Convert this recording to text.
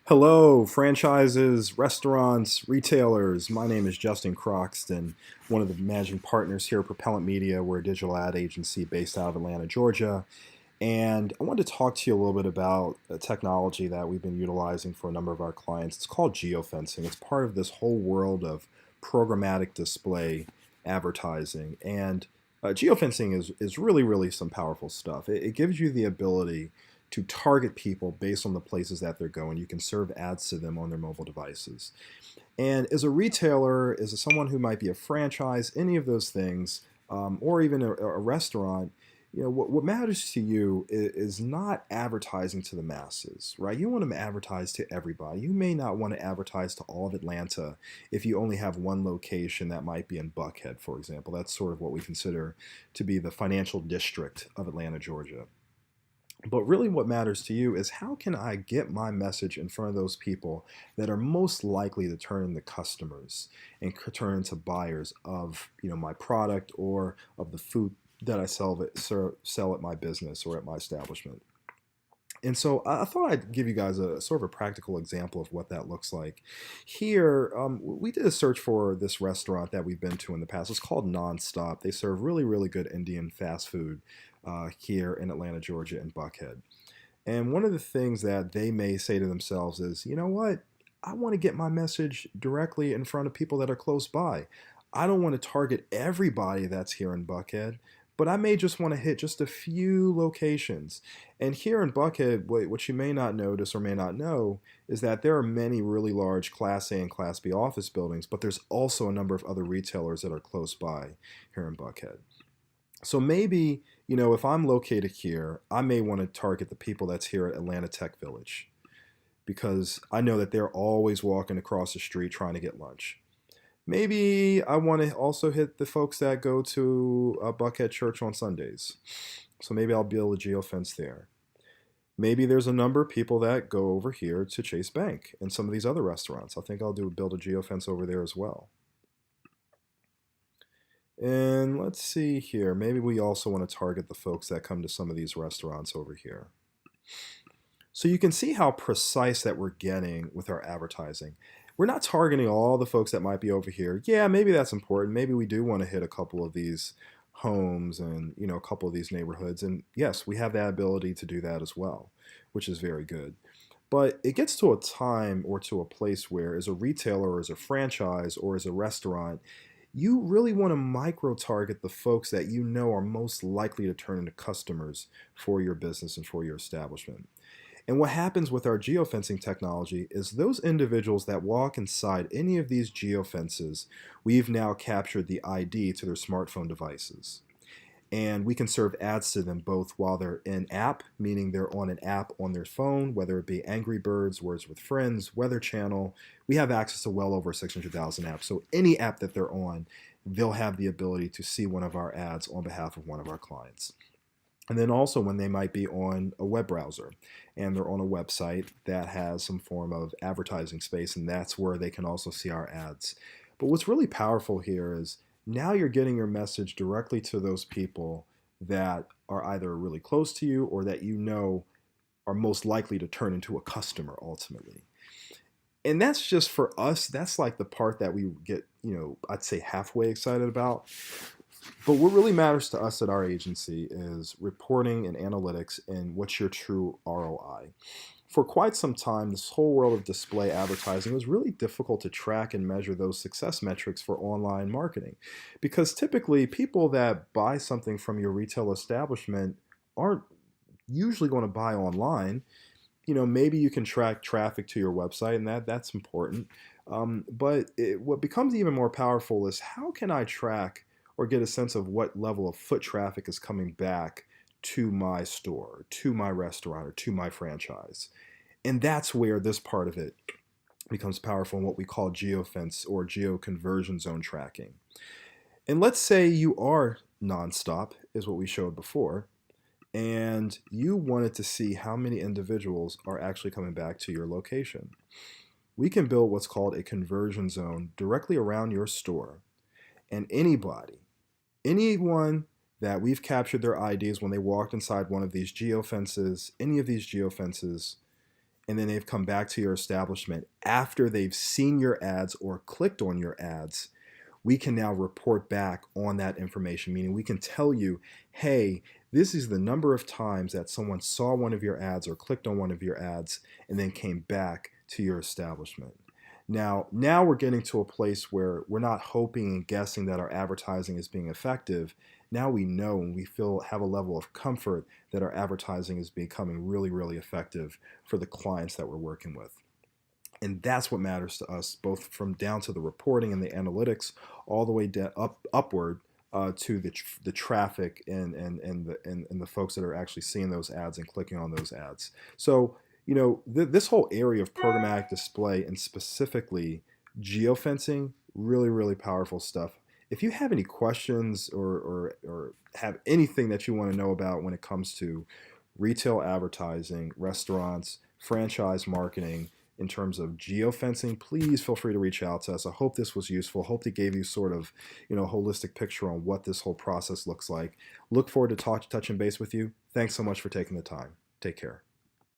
Hello, franchises, restaurants, retailers. My name is Justin Croxton, one of the managing partners here at Propellant Media. We're a digital ad agency based out of Atlanta, Georgia. And I wanted to talk to you a little bit about a technology that we've been utilizing for a number of our clients. It's called geofencing. It's part of this whole world of programmatic display advertising. And geofencing is really some powerful stuff. It gives you the ability to target people based on the places that they're going. You can serve ads to them on their mobile devices. And as a retailer, as someone who might be a franchise, any of those things, or even a restaurant, what matters to you is not advertising to the masses, right? You want to advertise to everybody. You may not want to advertise to all of Atlanta if you only have one location that might be in Buckhead, for example. That's sort of what we consider to be the financial district of Atlanta, Georgia. But really, what matters to you is how can I get my message in front of those people that are most likely to turn into customers and turn into buyers of my product or of the food that I sell at my business or at my establishment. And so I thought I'd give you guys a sort of a practical example of what that looks like. Here, we did a search for this restaurant that we've been to in the past. It's called Nonstop. They serve really good Indian fast food here in Atlanta, Georgia, and Buckhead. And one of the things that they may say to themselves is, you know what? I want to get my message directly in front of people that are close by. I don't want to target everybody that's here in Buckhead, but I may just want to hit just a few locations. And here in Buckhead, what you may not notice or may not know is that there are many really large Class A and Class B office buildings, but there's also a number of other retailers that are close by here in Buckhead. So maybe, if I'm located here, I may want to target the people that's here at Atlanta Tech Village because I know that they're always walking across the street trying to get lunch. Maybe I want to also hit the folks that go to Buckhead Church on Sundays. So maybe I'll build a geofence there. Maybe there's a number of people that go over here to Chase Bank and some of these other restaurants. I think I'll build a geofence over there as well. And let's see here. Maybe we also want to target the folks that come to some of these restaurants over here. So you can see how precise that we're getting with our advertising. We're not targeting all the folks that might be over here. Yeah, maybe that's important. Maybe we do want to hit a couple of these homes and a couple of these neighborhoods. And yes, we have that ability to do that as well, which is very good. But it gets to a time or to a place where, as a retailer or as a franchise or as a restaurant, you really want to micro target the folks that you know are most likely to turn into customers for your business and for your establishment. And what happens with our geofencing technology is those individuals that walk inside any of these geofences, we've now captured the ID to their smartphone devices. And we can serve ads to them both while they're in app, meaning they're on an app on their phone, whether it be Angry Birds, Words with Friends, Weather Channel. We have access to well over 600,000 apps. So any app that they're on, they'll have the ability to see one of our ads on behalf of one of our clients. And then also when they might be on a web browser and they're on a website that has some form of advertising space, and that's where they can also see our ads. But what's really powerful here is now you're getting your message directly to those people that are either really close to you or that are most likely to turn into a customer ultimately. And that's just for us, that's like the part that we get, I'd say halfway excited about. But what really matters to us at our agency is reporting and analytics and what's your true ROI. For quite some time, this whole world of display advertising was really difficult to track and measure those success metrics for online marketing because typically people that buy something from your retail establishment aren't usually going to buy online. Maybe you can track traffic to your website, and that's important. What becomes even more powerful is how can I track or get a sense of what level of foot traffic is coming back to my store, to my restaurant, or to my franchise. And that's where this part of it becomes powerful in what we call geofence or geo conversion zone tracking. And let's say you are nonstop, is what we showed before, and you wanted to see how many individuals are actually coming back to your location. We can build what's called a conversion zone directly around your store, and anyone that we've captured their IDs when they walked inside one of these geofences, any of these geofences, and then they've come back to your establishment after they've seen your ads or clicked on your ads, we can now report back on that information, meaning we can tell you, hey, this is the number of times that someone saw one of your ads or clicked on one of your ads and then came back to your establishment. Now we're getting to a place where we're not hoping and guessing that our advertising is being effective. Now we know and we have a level of comfort that our advertising is becoming really, really effective for the clients that we're working with. And that's what matters to us, both from down to the reporting and the analytics, all the way upward to the traffic and the folks that are actually seeing those ads and clicking on those ads. So, this whole area of programmatic display and specifically geofencing, really, really powerful stuff. If you have any questions or have anything that you want to know about when it comes to retail advertising, restaurants, franchise marketing, in terms of geofencing, please feel free to reach out to us. I hope this was useful. Hope it gave you sort of, a holistic picture on what this whole process looks like. Look forward to touching base with you. Thanks so much for taking the time. Take care.